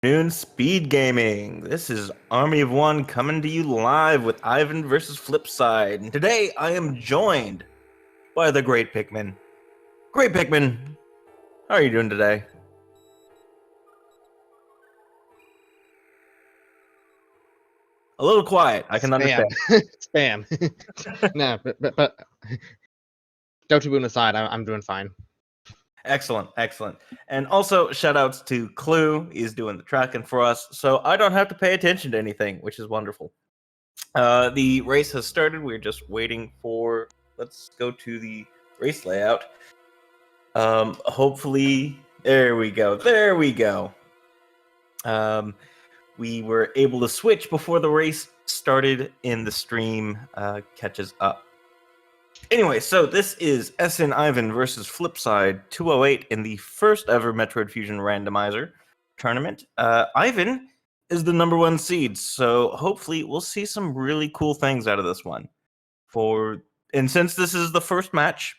Noon Speed Gaming. This is Army of One coming to you live with Ivan versus FlipSide. And today I am joined by the Great Pikmin. Great Pikmin, how are you doing today? A little quiet, I can understand. Spam. No, but joke to aside, I'm doing fine. Excellent. And also, shout outs to Clue. He's doing the tracking for us, so I don't have to pay attention to anything, which is wonderful. The race has started. We're just waiting for... Let's go to the race layout. Hopefully... There we go. We were able to switch before the race started in the stream catches up. Anyway, so this is SN Ivan versus FlipSide208 in the first ever Metroid Fusion Randomizer tournament. Ivan is the #1 seed, so hopefully we'll see some really cool things out of this one. And since this is the first match,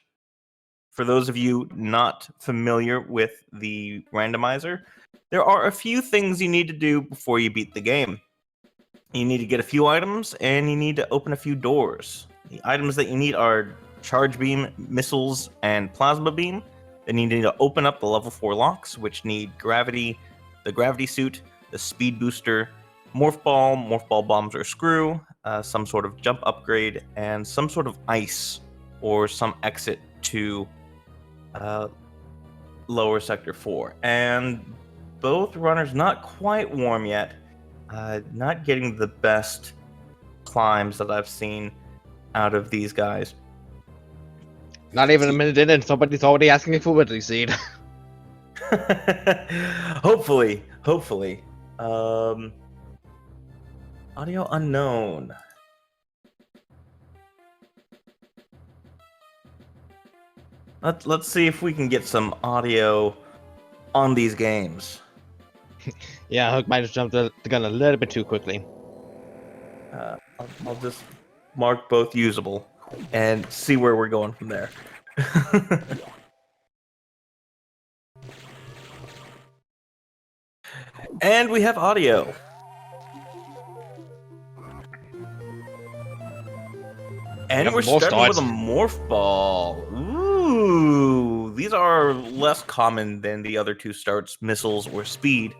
for those of you not familiar with the randomizer, there are a few things you need to do before you beat the game. You need to get a few items, and you need to open a few doors. The items that you need are Charge Beam, Missiles, and Plasma Beam. Then you need to open up the level 4 locks, which need Gravity, the Gravity Suit, the Speed Booster, Morph Ball Bombs or Screw, some sort of jump upgrade, and some sort of ice or some exit to lower Sector 4. And both runners not quite warm yet. Not getting the best climbs that I've seen out of these guys. Not even a minute in, and somebody's already asking me for Ridley Seed. Hopefully. Audio unknown. Let's see if we can get some audio on these games. Yeah, Hook might have jumped the gun a little bit too quickly. I'll just mark both usable and see where we're going from there. And we have audio. And we're starting with a Morph Ball. Ooh, these are less common than the other two starts, Missiles or Speed.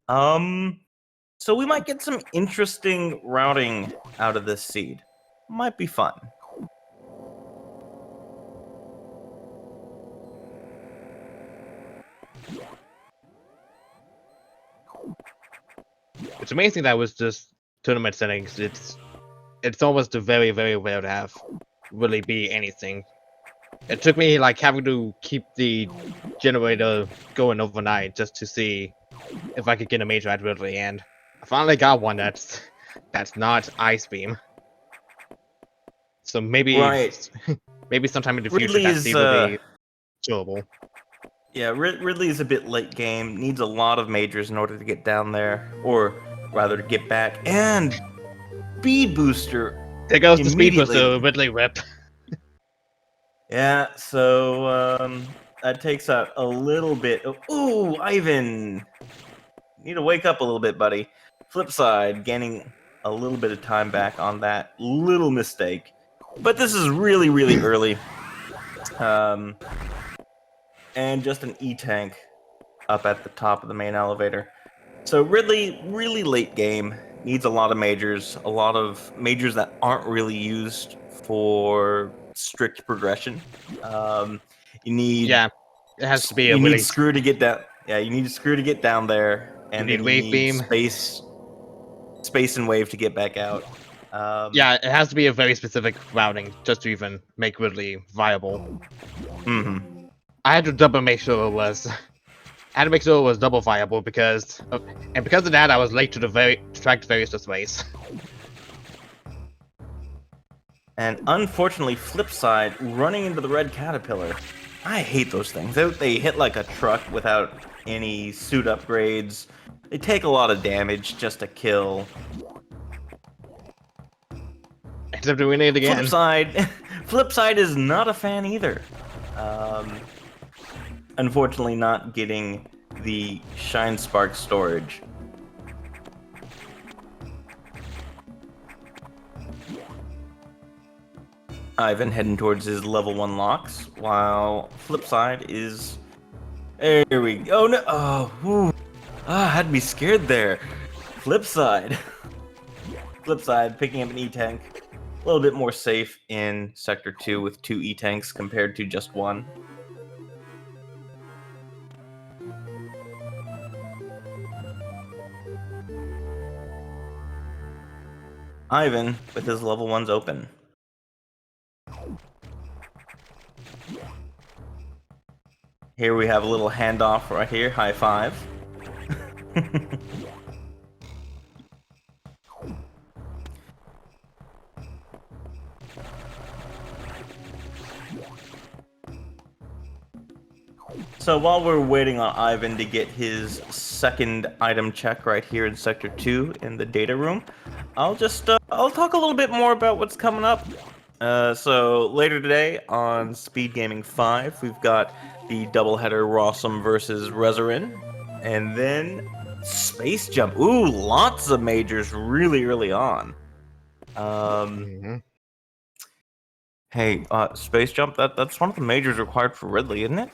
So we might get some interesting routing out of this seed. Might be fun. It's amazing that was just tournament settings. It's almost very, very rare to have really be anything. It took me like having to keep the generator going overnight just to see if I could get a major at Ridley, and I finally got one that's not Ice Beam. So maybe maybe sometime in the future that's really doable. Yeah, Ridley is a bit late game. Needs a lot of majors in order to get down there, or rather to get back. And Speed Booster. There goes the Speed Booster, Ridley rip. Yeah, so that takes out a little bit. Ooh, Ivan! Need to wake up a little bit, buddy. FlipSide, gaining a little bit of time back on that little mistake. But this is really, really early. And just an E-Tank up at the top of the main elevator. So Ridley, really late game. Needs a lot of majors that aren't really used for strict progression. You need... Yeah, it has to be a You need Screw to get down... Yeah, you need Screw to get down there. And you need Wave Beam. Space and Wave to get back out. Yeah, it has to be a very specific routing just to even make Ridley viable. Mm-hmm. I had to make sure it was double viable because of that I was late to the track to various race. And unfortunately, FlipSide running into the red caterpillar. I hate those things. They hit like a truck without any suit upgrades. They take a lot of damage just to kill. Except we need it again. FlipSide is not a fan either. Unfortunately, not getting the Shine Spark storage. Ivan heading towards his level 1 locks, while FlipSide is... There we go. Oh, no. Oh, whew. I had me scared there. FlipSide. FlipSide picking up an E-Tank. A little bit more safe in Sector 2 with 2 E-Tanks compared to just 1. Ivan with his level 1s open. Here we have a little handoff right here. High five. So while we're waiting on Ivan to get his second item check right here in Sector 2 in the data room, I'll just I'll talk a little bit more about what's coming up. So later today on SpeedGaming 5, we've got the doubleheader Rossum versus Rezarin, and then Space Jump. Ooh, lots of majors really early on. Hey, Space Jump. That's one of the majors required for Ridley, isn't it?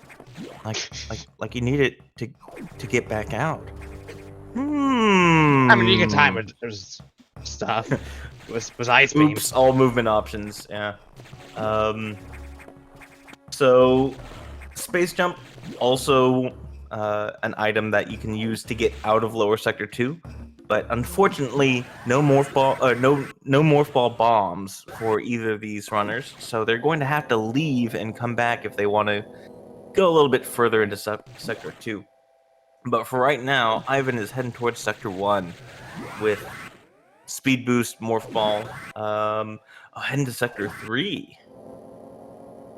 Like you need it to get back out. I mean, you can time it. There's stuff. Was ice beam. Oops, all movement options. Yeah. So, Space Jump also an item that you can use to get out of Lower Sector 2, but unfortunately, no morph ball bombs for either of these runners. So they're going to have to leave and come back if they want to go a little bit further into Sector 2. But for right now, Ivan is heading towards Sector 1 with Speed Boost, Morph Ball. Heading to Sector 3.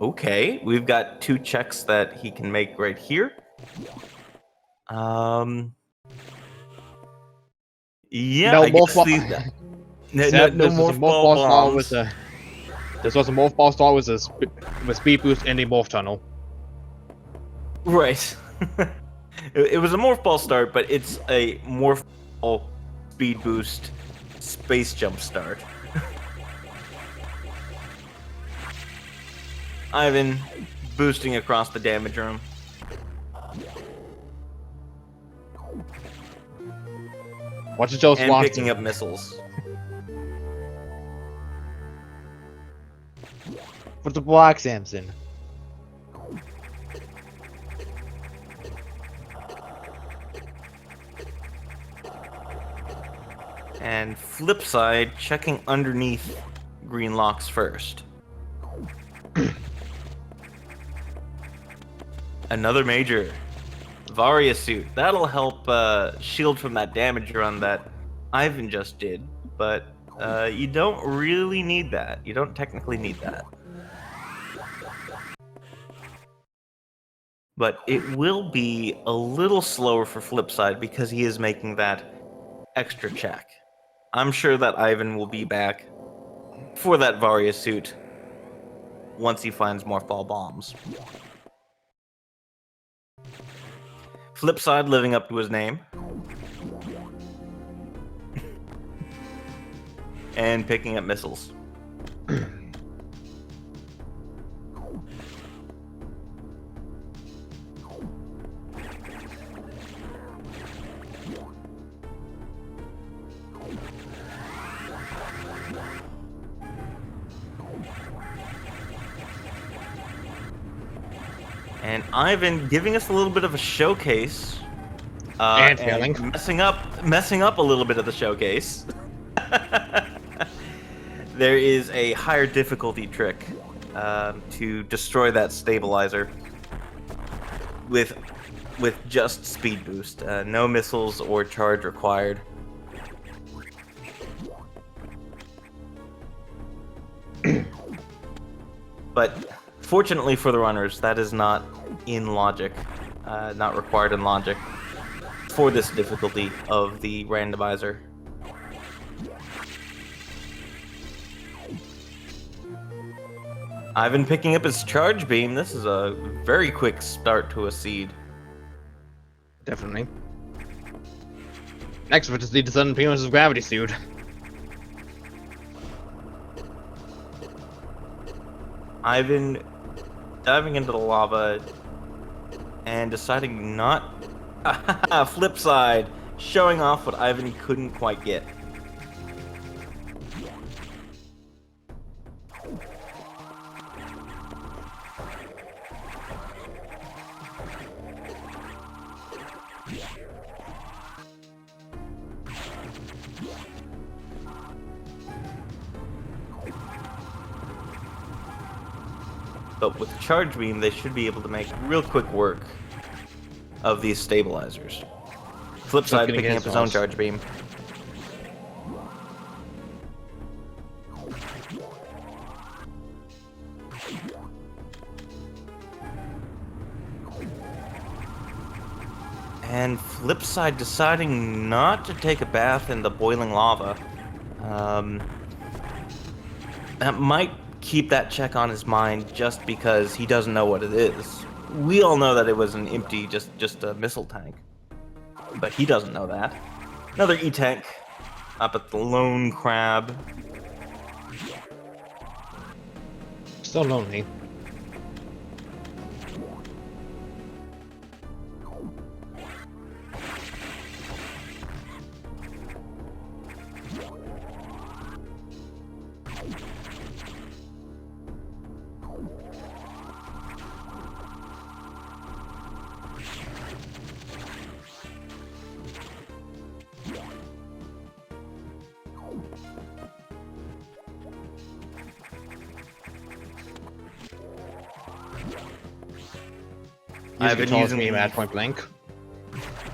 Okay, we've got 2 checks that he can make right here. Yeah, No I guess morph no morph ball bombs. This was a morph ball star with speed boost and a morph tunnel. Right. It was a morph ball start, but it's a morph ball speed boost space jump start. Ivan boosting across the damage room. Watch it, Joe And Swanson. picking up missiles. Put the block, Samson. And FlipSide checking underneath green locks first. Another major. Varia suit. That'll help shield from that damage run that Ivan just did, but you don't really need that. You don't technically need that. But it will be a little slower for FlipSide because he is making that extra check. I'm sure that Ivan will be back for that Varia suit once he finds Morph Ball bombs. FlipSide living up to his name. And picking up missiles. And Ivan giving us a little bit of a showcase. And messing up a little bit of the showcase. There is a higher difficulty trick to destroy that stabilizer with just speed boost. No missiles or charge required. But fortunately for the runners, that is not in logic, not required in logic for this difficulty of the randomizer. Ivan picking up his charge beam. This is a very quick start to a seed. Definitely. Next, we're to see the sudden appearance of gravity suit. Ivan diving into the lava and deciding not... Flip side, showing off what Ivan couldn't quite get. But with the charge beam, they should be able to make real quick work of these stabilizers. Flip side picking up his own charge beam. And FlipSide deciding not to take a bath in the boiling lava. That might keep that check on his mind just because he doesn't know what it is. We all know that it was an empty, just a missile tank. But he doesn't know that. Another E-tank up at the lone crab. Still lonely. I've been using me at point blank.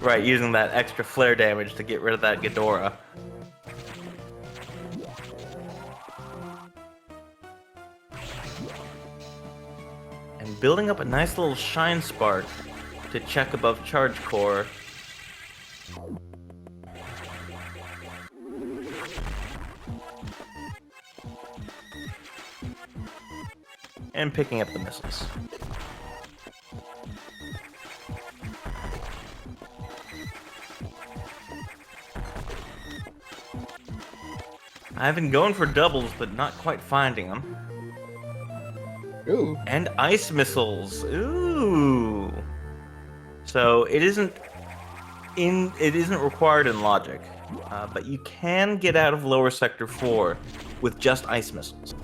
Right, using that extra flare damage to get rid of that Ghidorah. And building up a nice little shine spark to check above charge core. And picking up the missiles. I've been going for doubles, but not quite finding them. Ooh. And ice missiles. Ooh. So it isn't required in logic, but you can get out of lower sector 4 with just ice missiles.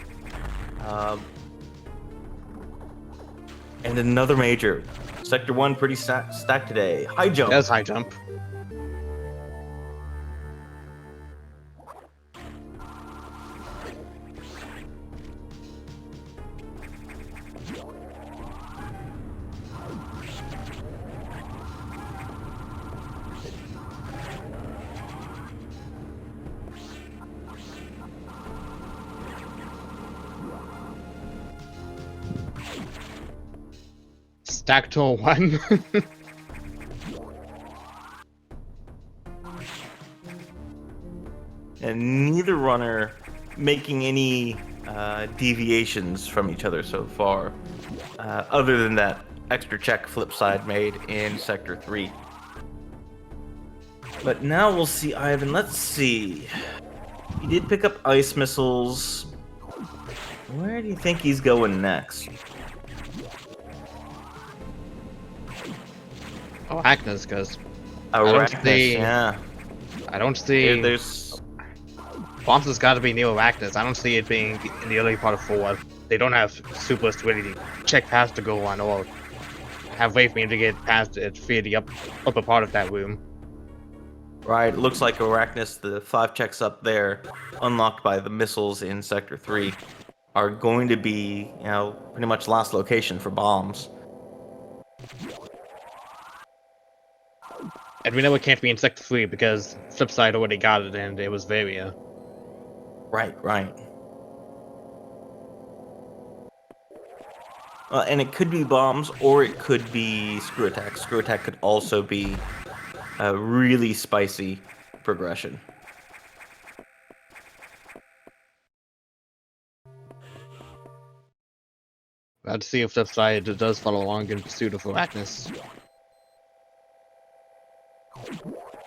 And another major. Sector 1 pretty stacked today. High jump. That's high jump. Stack to 1. And neither runner making any deviations from each other so far, other than that extra check FlipSide made in Sector 3. But now we'll see Ivan. Let's see. He did pick up ice missiles. Where do you think he's going next? Oh, Arachnus, because Arachnus, yeah. I don't see. There's Bombs has got to be near Arachnus. I don't see it being in the early part of 4. They don't have super stability check past to go on, or have way for me to get past it via the upper part of that room. right. Looks like Arachnus, the 5 checks up there, unlocked by the missiles in Sector 3, are going to be, pretty much last location for bombs. And we know it can't be in Sector 3 because FlipSide already got it and it was Varia. Right. And it could be bombs, or it could be screw attack. Screw attack could also be a really spicy progression. Let's see if FlipSide does follow along in pursuit of Arachnus.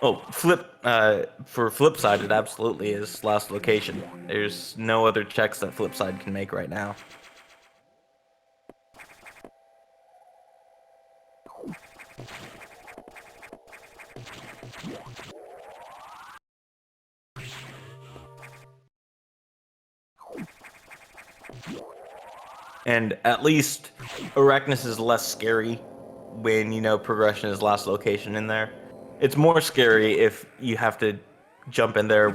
Oh, for FlipSide, it absolutely is last location. There's no other checks that FlipSide can make right now. And at least Arachnus is less scary when you know progression is last location in there. It's more scary if you have to jump in there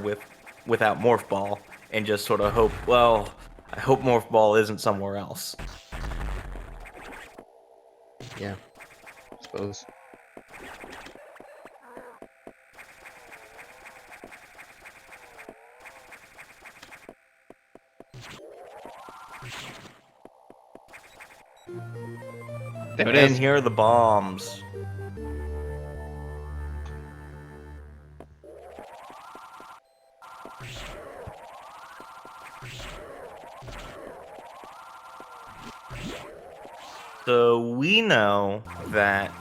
without Morph Ball and just sort of hope, well, I hope Morph Ball isn't somewhere else. Yeah, I suppose. There it And is. here are the bombs. So we know that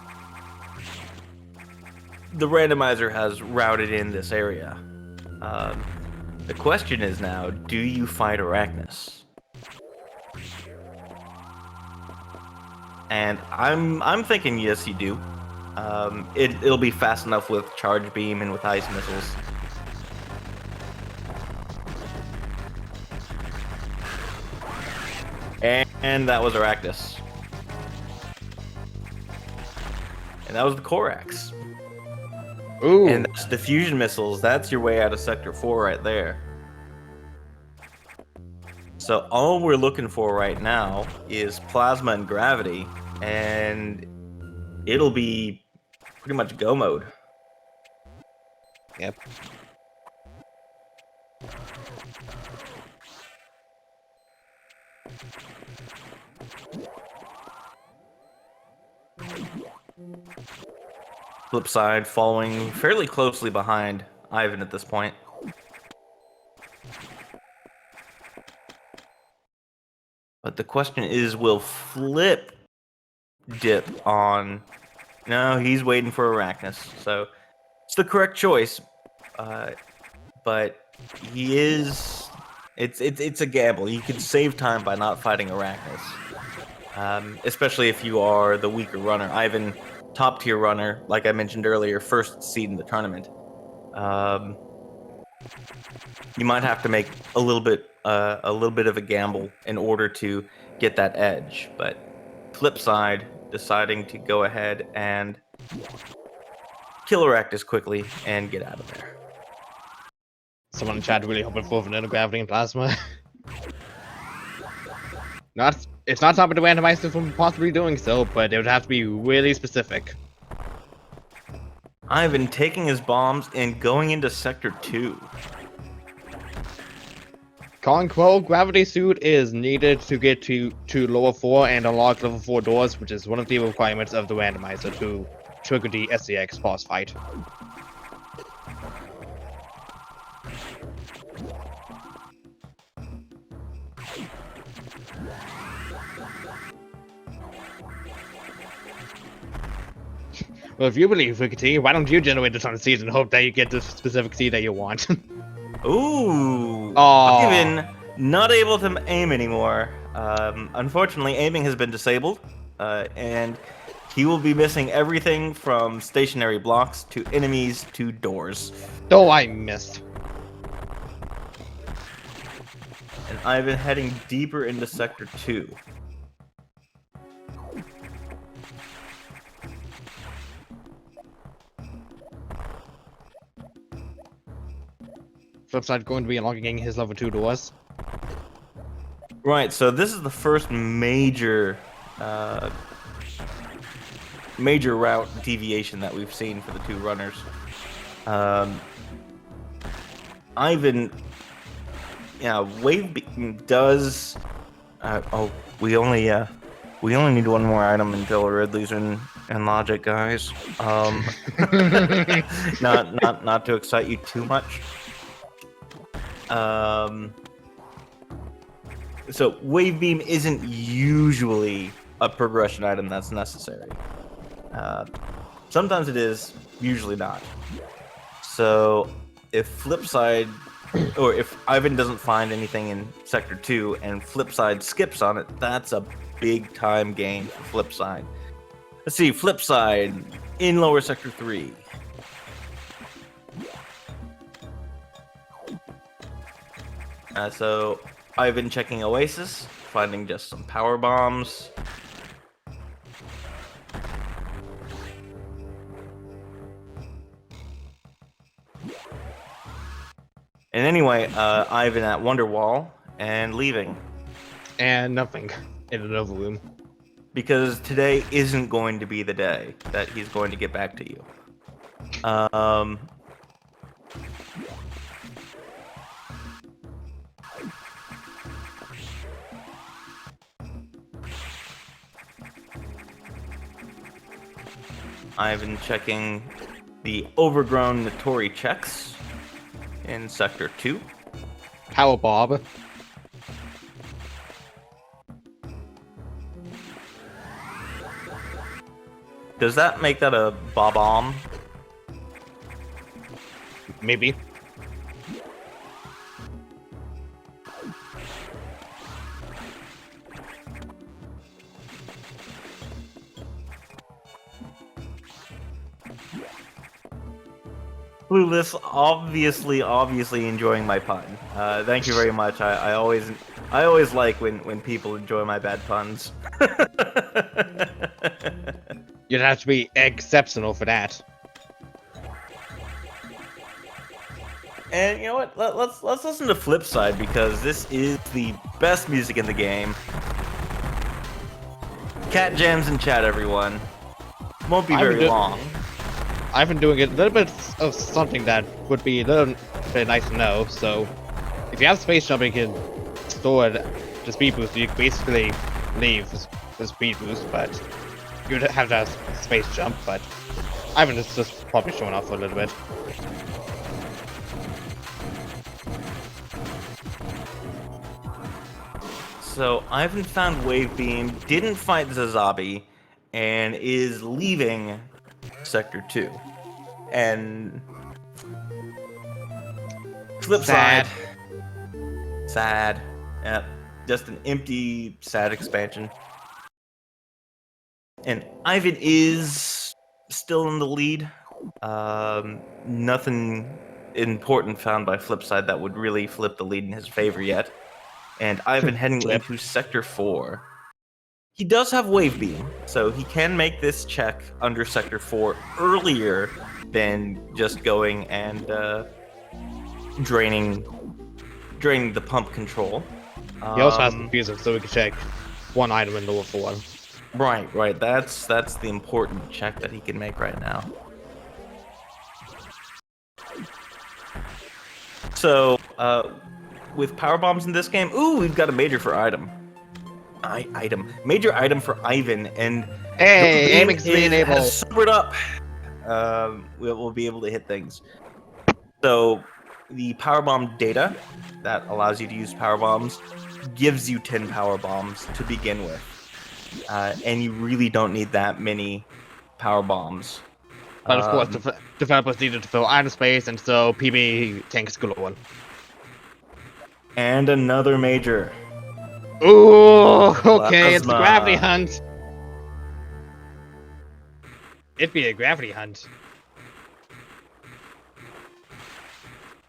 the randomizer has routed in this area. The question is now, do you fight Arachnus? And I'm thinking yes, you do. It'll be fast enough with charge beam and with ice missiles. And that was Arachnus. And that was the Corax. Ooh. And that's the fusion missiles. That's your way out of Sector 4 right there. So all we're looking for right now is plasma and gravity, and it'll be pretty much go mode. Yep. FlipSide following fairly closely behind Ivan at this point. But the question is, will Flip dip on? No, he's waiting for Arachnus. So it's the correct choice. But he is. It's a gamble. You can save time by not fighting Arachnus, especially if you are the weaker runner. Ivan, top tier runner, like I mentioned earlier, first seed in the tournament. You might have to make a little bit of a gamble in order to get that edge. But FlipSide deciding to go ahead and kill Arachnus quickly and get out of there. Someone in chat really hoping for vanilla gravity and plasma. It's not stopping the randomizer from possibly doing so, but it would have to be really specific. Ivan taking his bombs and going into Sector 2. Conquo gravity suit is needed to get to lower 4 and unlock level 4 doors, which is one of the requirements of the randomizer to trigger the SCX boss fight. Well, if you believe Rickety, why don't you generate a ton of seeds and hope that you get the specific seed that you want? Ooh! Aww. Ivan not able to aim anymore. Unfortunately, aiming has been disabled, and he will be missing everything from stationary blocks to enemies to doors. Oh, I missed. And Ivan heading deeper into Sector 2. FlipSide going to be unlocking his level 2 doors. Right, so this is the first major route deviation that we've seen for the two runners. Ivan, yeah, Wave Beam does. We only need one more item until Ridley's in Logic, guys. Not to excite you too much. So Wave Beam isn't usually a progression item that's necessary. Sometimes it is, usually not. So if FlipSide, or if Ivan doesn't find anything in Sector 2 and FlipSide skips on it, that's a big time gain for FlipSide. Let's see, flip side in lower sector 3. So I've been checking Oasis, finding just some power bombs. And anyway, Ivan at Wonderwall and leaving. And nothing in another room. Because today isn't going to be the day that he's going to get back to you. I've been checking the overgrown Notori checks in Sector 2. Power Bob. Does that make that a Bob-omb? Maybe. Clueless, obviously enjoying my pun. Thank you very much. I always like when people enjoy my bad puns. You'd have to be exceptional for that. And you know what? Let's listen to FlipSide because this is the best music in the game. Cat jams in chat, everyone. Won't be very long. I've been doing a little bit of something that would be a little bit nice to know. So, if you have space jump, you can store the speed boost. You can basically leave the speed boost, but you'd have to have space jump. But Ivan is just probably showing off for a little bit. So Ivan found Wave Beam, didn't fight Zazabi, and is leaving Sector 2. And FlipSide. Sad. Yep. Just an empty, sad expansion. And Ivan is still in the lead. Nothing important found by FlipSide that would really flip the lead in his favor yet. And Ivan heading into Sector 4. He does have Wave Beam, so he can make this check under Sector 4 earlier than just going and draining the pump control. He also has the fuser, so we can check one item in lower 4. Right. That's the important check that he can make right now. So, with power bombs in this game, ooh, we've got a major for item. Major item for Ivan, and hey, aiming's being able. Has sobered up. We'll be able to hit things. So, the power bomb data that allows you to use power bombs gives you 10 power bombs to begin with, and you really don't need that many power bombs. But of course, developers needed to fill item space, and so PB tanks galore. And another major. Ooh, okay, it's the Plasma. gravity hunt. It'd be a gravity hunt.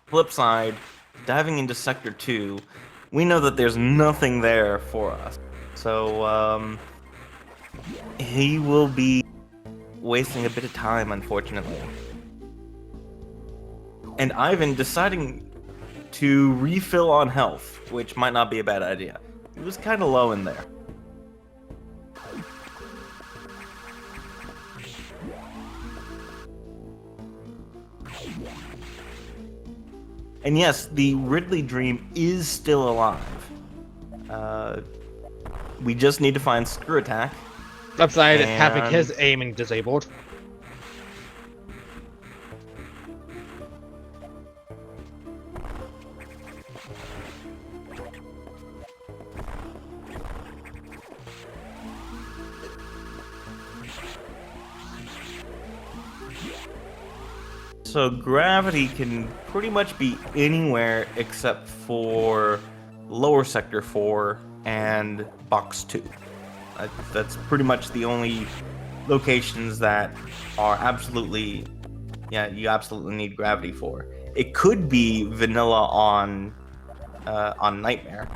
FlipSide, diving into Sector 2, we know that there's nothing there for us. So, he will be wasting a bit of time, unfortunately. And Ivan deciding to refill on health, which might not be a bad idea. He was kind of low in there. And yes, the Ridley Dream is still alive. We just need to find Screw Attack. FlipSide having his aiming disabled. So gravity can pretty much be anywhere except for lower sector 4 and box 2. That's pretty much the only locations that are absolutely, yeah, you absolutely need gravity for. It could be vanilla on Nightmare,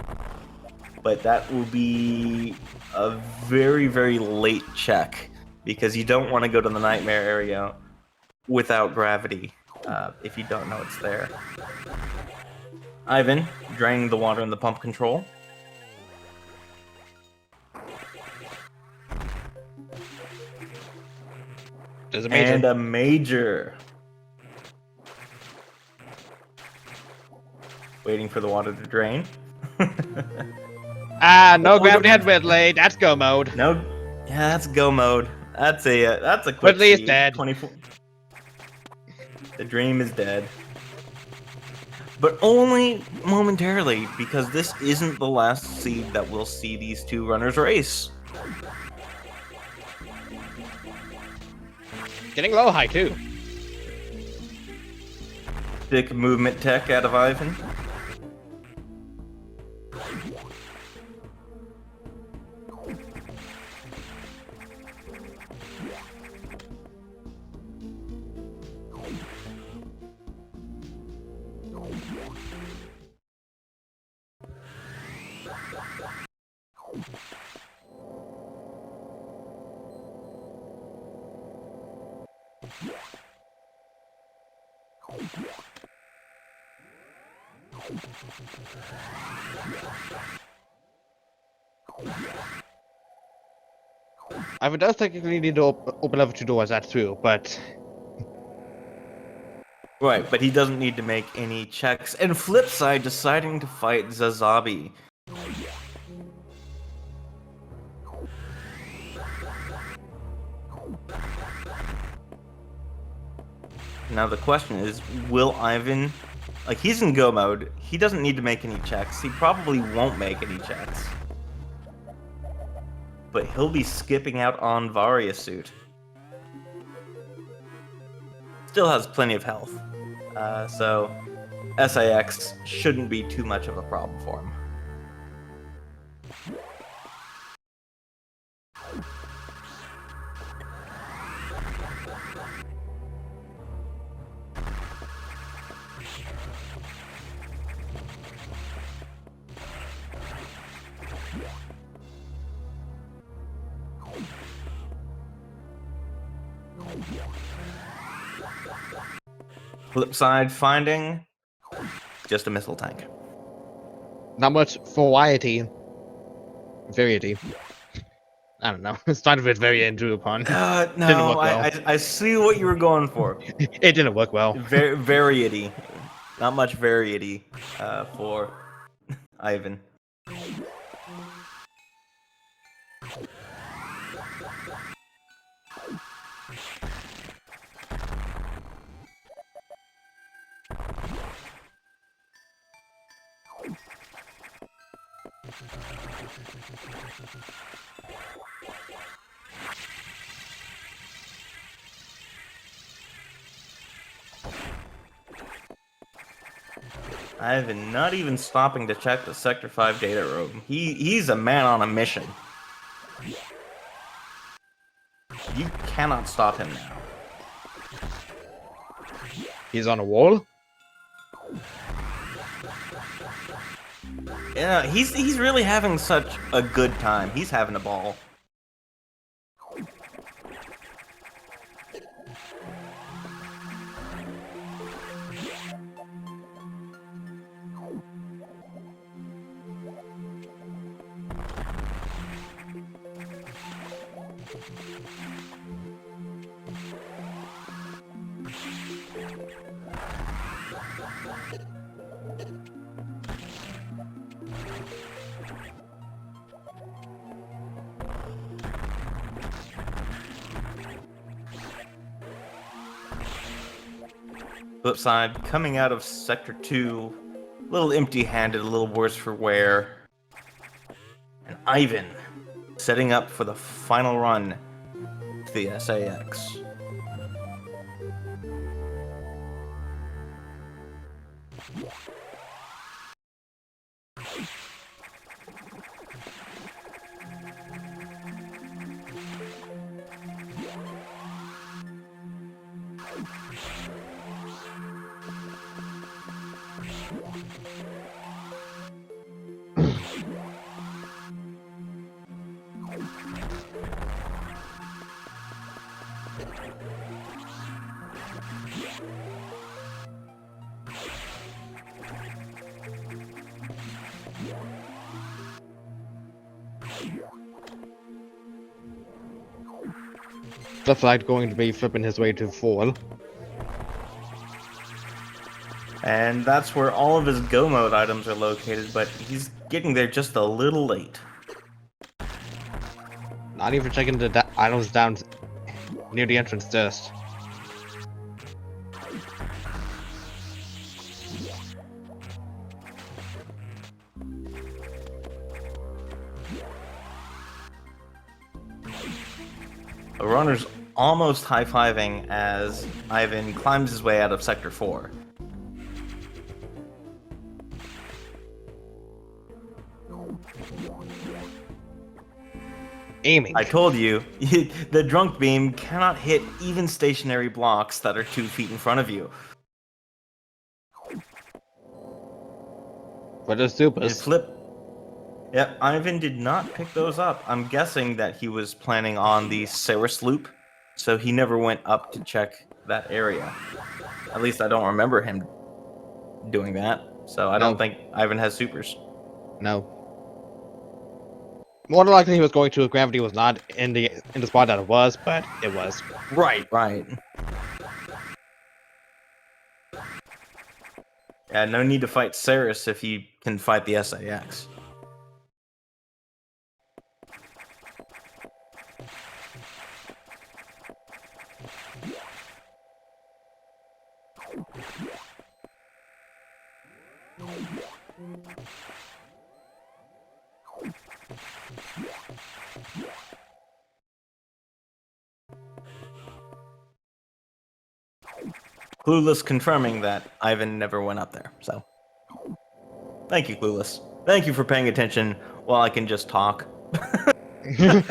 but that will be a very, very late check because you don't want to go to the Nightmare area without gravity if you don't know it's there. Ivan, draining the water in the pump control. There's a major. And a major. Waiting for the water to drain. No gravity at Whitley. That's go mode. No, yeah, that's go mode. That's a quick Whitley is seed. dead. 24. The dream is dead. But only momentarily, because this isn't the last seed that we'll see these two runners race. Getting low high too. Stick movement tech out of Ivan. Ivan does technically need to open up 2 doors, that's true, but... Right, but he doesn't need to make any checks. And FlipSide deciding to fight Zazabi. Now the question is, will Ivan... Like, he's in go mode. He doesn't need to make any checks. He probably won't make any checks. But he'll be skipping out on Varia suit. Still has plenty of health. So SIX shouldn't be too much of a problem for him. FlipSide finding just a missile tank. Not much variety. Variety. I don't know. It's not a bit very into upon. No, Didn't work well. I see what you were going for. It didn't work well. Variety. Not much variety for Ivan. Ivan not even stopping to check the Sector 5 data room. He's a man on a mission. You cannot stop him now. He's on a wall? Yeah, he's really having such a good time. He's having a ball. FlipSide coming out of Sector 2, a little empty-handed, a little worse for wear. And Ivan setting up for the final run to the SAX. FlipSide going to be flipping his way to 4. And that's where all of his go mode items are located, but he's getting there just a little late. Not even checking the items down near the entrance first. The runner's almost high-fiving as Ivan climbs his way out of Sector 4. Aiming. I told you, the drunk beam cannot hit even stationary blocks that are 2 feet in front of you. But the His supers. flip. Yeah, Ivan did not pick those up. I'm guessing that he was planning on the Ceres loop, so he never went up to check that area. At least I don't remember him doing that, so I don't think Ivan has supers. No. More than likely he was going to if gravity was not in the spot that it was, but it was. Right. Yeah, no need to fight Ceres if you can fight the SAX. Clueless confirming that Ivan never went up there, so. Thank you, Clueless. Thank you for paying attention while I can just talk. Well,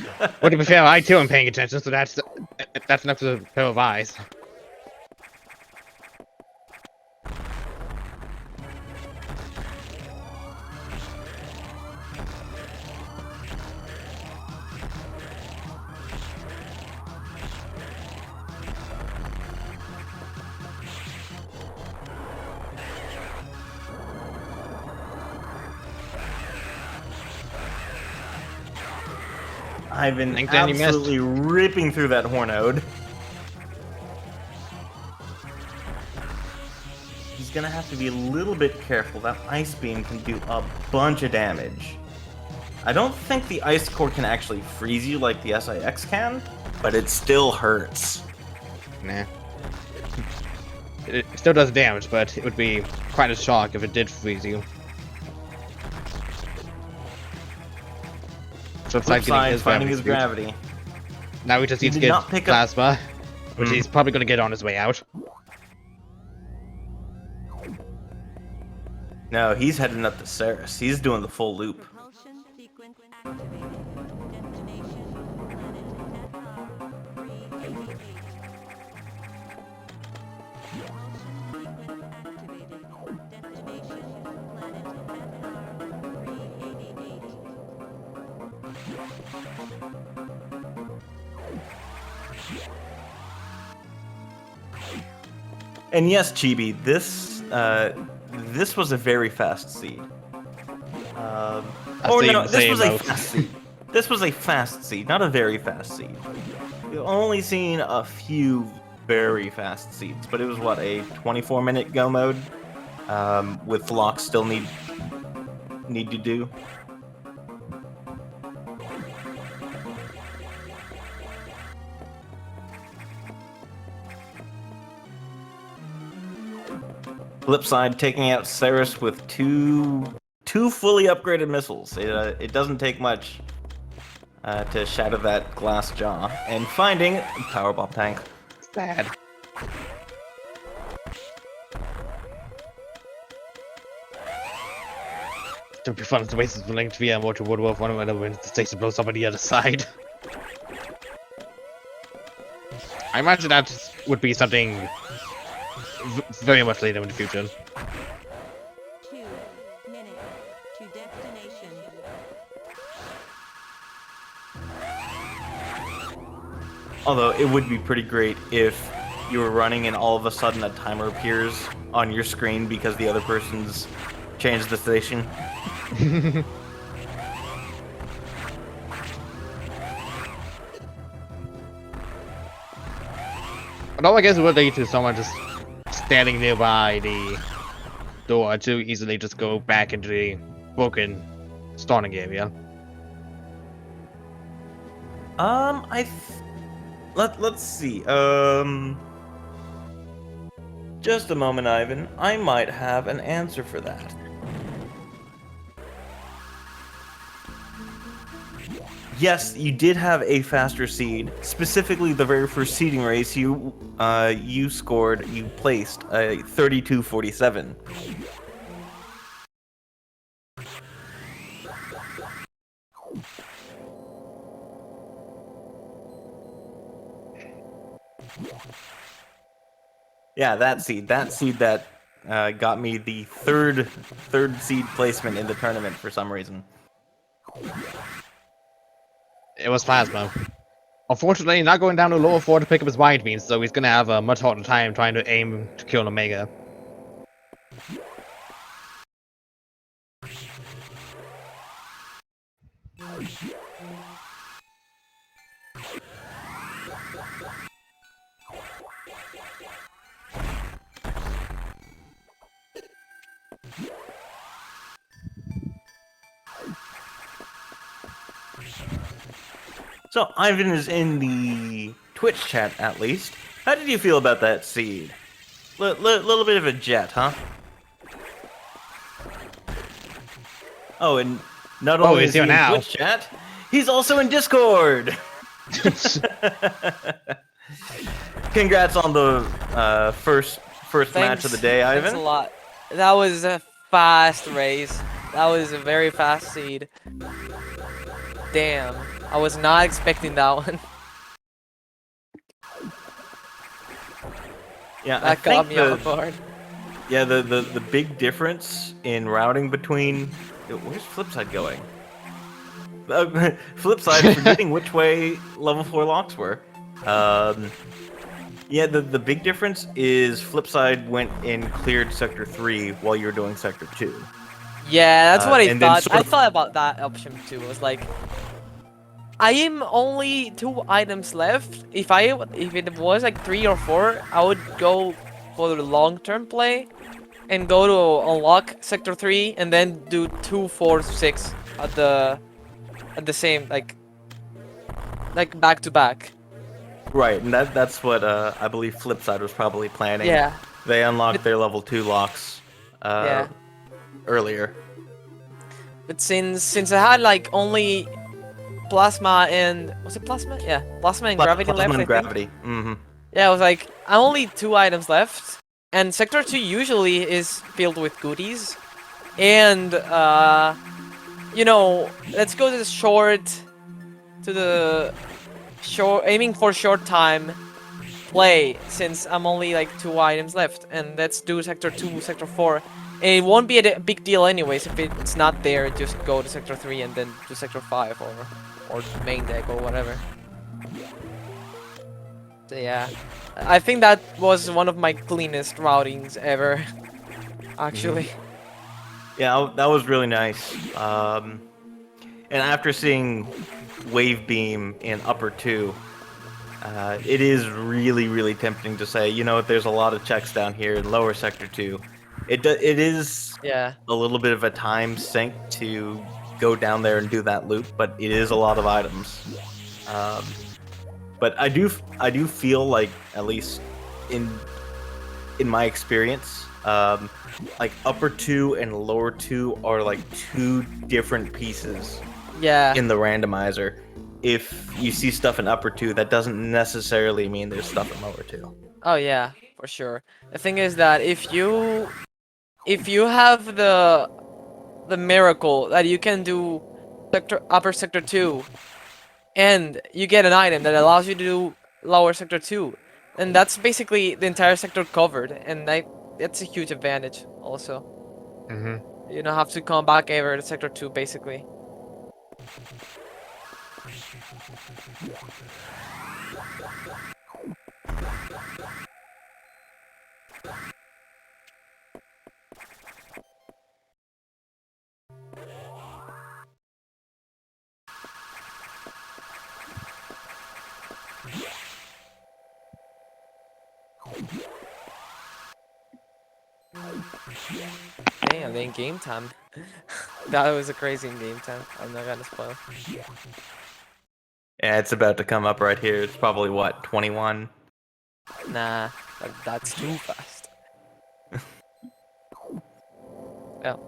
to be fair, I too am paying attention, so that's enough to a pair of eyes. Ivan Thanks, Danny, missed. absolutely ripping through that Hornode. He's gonna have to be a little bit careful. That Ice Beam can do a bunch of damage. I don't think the Ice Core can actually freeze you like the SIX can, but it still hurts. Nah. It still does damage, but it would be quite a shock if it did freeze you. So it's like getting Finding his speed. gravity. Now we just need to did get not pick up- plasma, which he's probably going to get on his way out. No, he's heading up to Ceres. He's doing the full loop. Propulsion sequence activated. Destination planet Tetar 388. Propulsion sequence activated. Destination planet Tetar 388. And yes, Chibi, this was a very fast seed. Or no, this was a fast seed. This was a fast seed, not a very fast seed. We've only seen a few very fast seeds, but it was what, a 24-minute go mode, with locks still need to do. FlipSide taking out Ceres with two fully upgraded missiles. It doesn't take much to shatter that glass jaw. And finding Powerbomb tank. Sad. It would be fun if the bases were linked via more to World War I when it takes to blow somebody on the other side. I imagine that would be something very much later in the future. Although it would be pretty great if you were running and all of a sudden a timer appears on your screen because the other person's changed the station. Although I guess it would lead to someone just standing nearby the door to easily just go back into the broken starting area. Let's see. Just a moment, Ivan. I might have an answer for that. Yes, you did have a faster seed. Specifically, the very first seeding race, you placed a 32:47. Yeah, that seed that got me the third seed placement in the tournament for some reason. It was Plasma. Unfortunately, not going down to lower 4 to pick up his wide beams, so he's gonna have a much harder time trying to aim to kill Omega. So, Ivan is in the Twitch chat, at least. How did you feel about that seed? Little bit of a jet, huh? Oh, and not only he's is he here in now. Twitch chat, he's also in Discord! Congrats on the first match of the day, Ivan. Thanks a lot. That was a fast race. That was a very fast seed. Damn. I was not expecting that one. Yeah, That got me off guard. Yeah, the big difference in routing between... Where's FlipSide going? FlipSide forgetting which way level 4 locks were. Yeah, the big difference is FlipSide went and cleared Sector 3 while you were doing Sector 2. Yeah, that's what I and then thought. sort I of- thought about that option too. I was like, I am only 2 items left. If it was like 3 or 4, I would go for the long-term play and go to unlock Sector 3 and then do 2, 4, 6 at the same like back to back. Right, and that's what I believe FlipSide was probably planning. Yeah. They unlocked their level 2 locks Yeah. earlier. But since I had like only plasma and was it plasma? Yeah, plasma and gravity Plasma left. and I think. gravity. Mm-hmm. Yeah, I was like, I only 2 items left, and Sector 2 usually is filled with goodies, and you know, let's go to the short, aiming for short time play since I'm only like 2 items left, and let's do Sector 2, Sector 4. And it won't be a big deal anyways if it's not there. Just go to Sector 3 and then to Sector 5 or main deck or whatever. So yeah, I think that was one of my cleanest routings ever, actually. Yeah, that was really nice. And after seeing Wave Beam in Upper 2, it is really tempting to say, you know what, there's a lot of checks down here in Lower Sector 2. It is Yeah. a little bit of a time sink to go down there and do that loop, but it is a lot of items. But I do feel like, at least in my experience, like Upper 2 and Lower 2 are like 2 different pieces Yeah. in the randomizer. If you see stuff in Upper 2, that doesn't necessarily mean there's stuff in Lower 2. Oh yeah, for sure. The thing is that if you have the miracle that you can do upper sector 2 and you get an item that allows you to do lower sector 2, and that's basically the entire sector covered, and that's a huge advantage also. Mm-hmm. You don't have to come back ever to sector 2 basically. Damn, the in-game time. That was a crazy in-game time. I'm not gonna spoil. Yeah, it's about to come up right here. It's probably what, 21? Nah, that's too fast. Oh.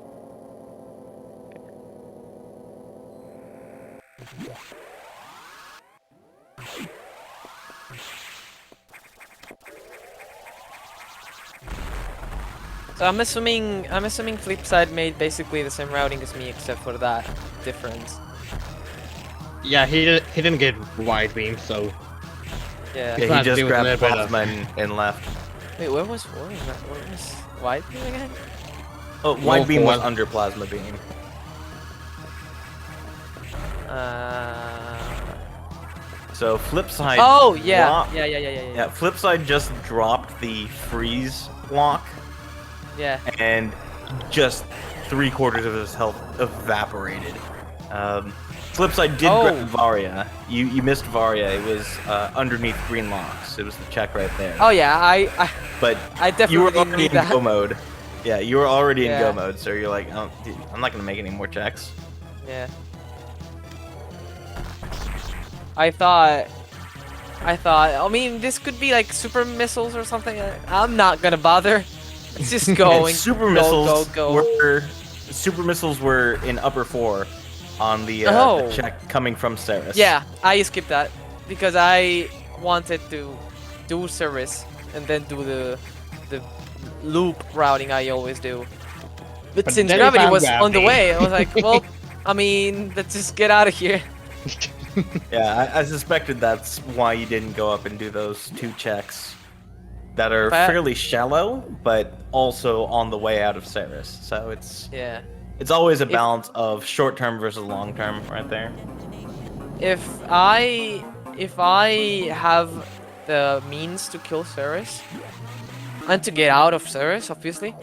So I'm assuming Flipside made basically the same routing as me, except for that difference. Yeah, he didn't get wide beam, so Yeah. Yeah, Trying he to just do with a grabbed little bit of- plasma and left. Wait, where was White Beam again? Oh, wide beam was forward. under plasma beam. So Flipside. Oh yeah, drop- yeah. Flipside just dropped the freeze block, Yeah. and just 3/4 of his health evaporated. Flipside did Oh. grab Varia. You missed Varia. It was underneath green locks. It was the check right there. Oh yeah, But I definitely you were didn't already need in that. go mode. Yeah, you were already in Yeah. go mode, so you're like, oh, dude, I'm not gonna make any more checks. Yeah. I thought. I mean, this could be like super missiles or something. I'm not gonna bother. Let's just go and super go, missiles go. were super missiles were in upper 4 on the Oh. check coming from Ceres. Yeah, I skipped that because I wanted to do service and then do the loop routing I always do. But since then you gravity found was on the gravity. way, I was like, well, I mean, let's just get out of here. Yeah, I suspected that's why you didn't go up and do those 2 checks that are But- fairly shallow, but also on the way out of Ceres. So it's Yeah. always a balance of short term versus long term, right there. If I have the means to kill Ceres and to get out of Ceres, obviously,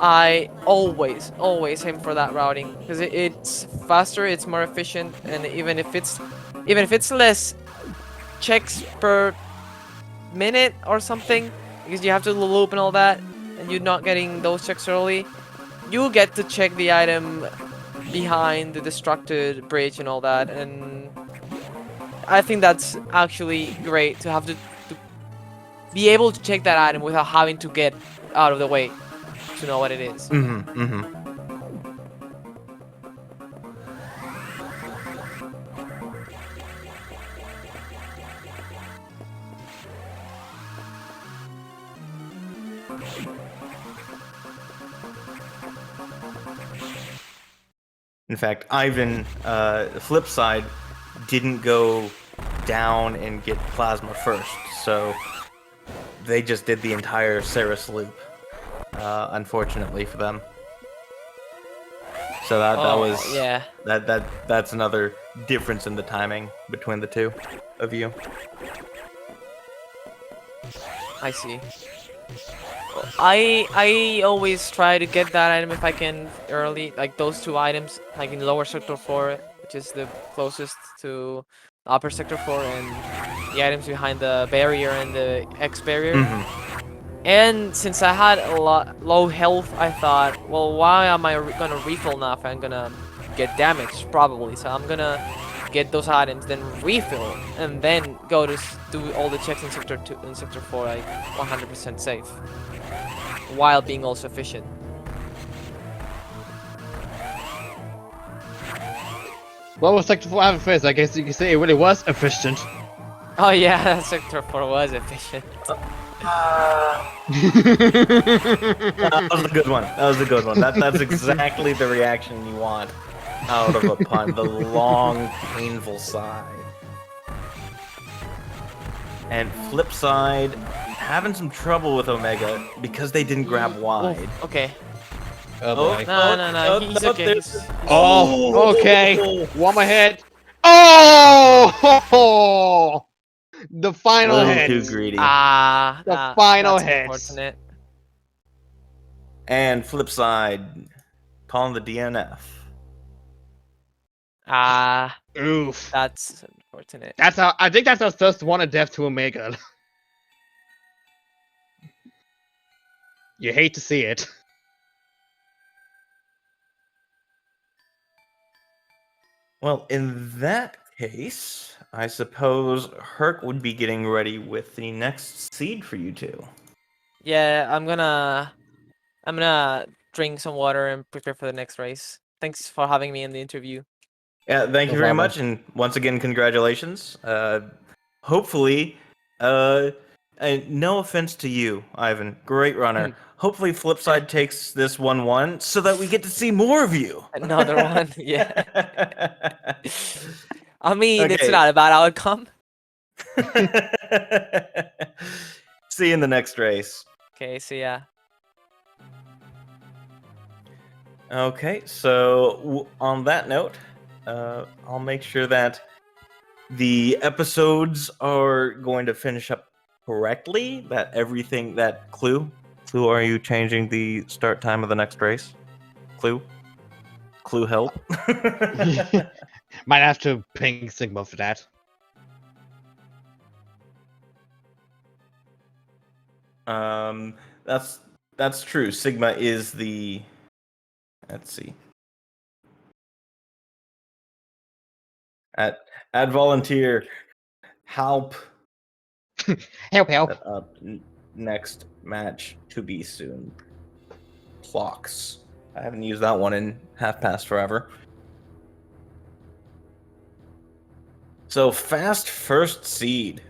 I always aim for that routing because it's faster, it's more efficient, and even if it's less checks per minute or something, because you have to loop and all that, and you're not getting those checks early, you get to check the item behind the destructed bridge and all that, and I think that's actually great to have to be able to check that item without having to get out of the way to know what it is. Mm-hmm. In fact, Ivan, Flipside, didn't go down and get plasma first, so they just did the entire Ceres loop. Unfortunately for them. So that was yeah. that's another difference in the timing between the two of you. I see. I always try to get that item if I can early, like those 2 items, like in lower sector 4, which is the closest to upper sector 4, and the items behind the barrier and the X barrier. Mm-hmm. And since I had a lot low health, I thought, well, why am I gonna refill now if I'm gonna get damaged? Probably. So I'm gonna get those items, then refill, and then go to do all the checks in sector 2 and sector 4, like 100% safe, while being also efficient. What was Sector 4 having first? I guess you could say it really was efficient. Oh yeah, sector 4 was efficient. That was a good one. That was a good one. That's exactly the reaction you want out of a pun. The long, painful sigh. And Flipside having some trouble with Omega because they didn't grab wide. Okay. Oh boy. No, he's okay. there's- Oh, okay. One more hit. Oh! The A final little hit. too greedy. The final that's hit. unfortunate. And Flipside calling the DNF. Oof. That's unfortunate. That's how. I think that's our first one of death to Omega. You hate to see it. Well, in that case, I suppose Herc would be getting ready with the next seed for you two. Yeah, I'm gonna drink some water and prepare for the next race. Thanks for having me in the interview. Yeah, thank No you very problem. much, and once again, congratulations. Hopefully, and no offense to you, Ivan, great runner. Hopefully, Flipside takes this 1-1 so that we get to see more of you. Another one, yeah. I mean, it's Okay. not a bad outcome. See you in the next race. Okay, so yeah. Okay, so on that note, I'll make sure that the episodes are going to finish up correctly. That everything that Clue, are you changing the start time of the next race? Clue, help. Might have to ping Sigma for that. That's true. Sigma is the. Let's see. At volunteer, help. Help. Set up next match to be soon. Clocks. I haven't used that one in half past forever. So fast first seed.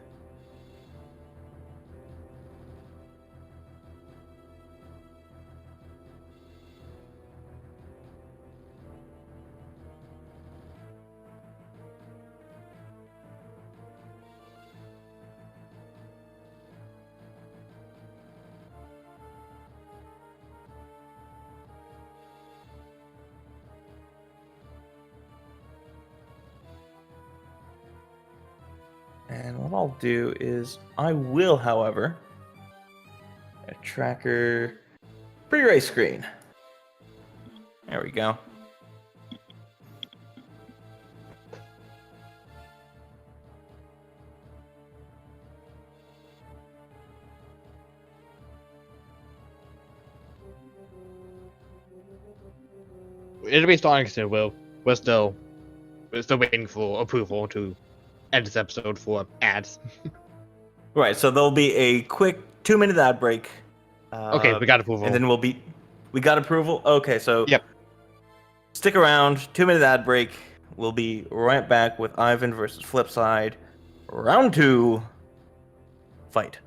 And what I'll do is I will, however, a tracker pre-race screen. There we go. It'll be starting soon, Will. We're still waiting for approval to end this episode for ads. Right, so there'll be a quick 2-minute ad break. Okay, we got approval. And then we got approval? Okay, so Yep. Stick around, 2-minute ad break. We'll be right back with Ivan versus Flipside. Round 2. Fight.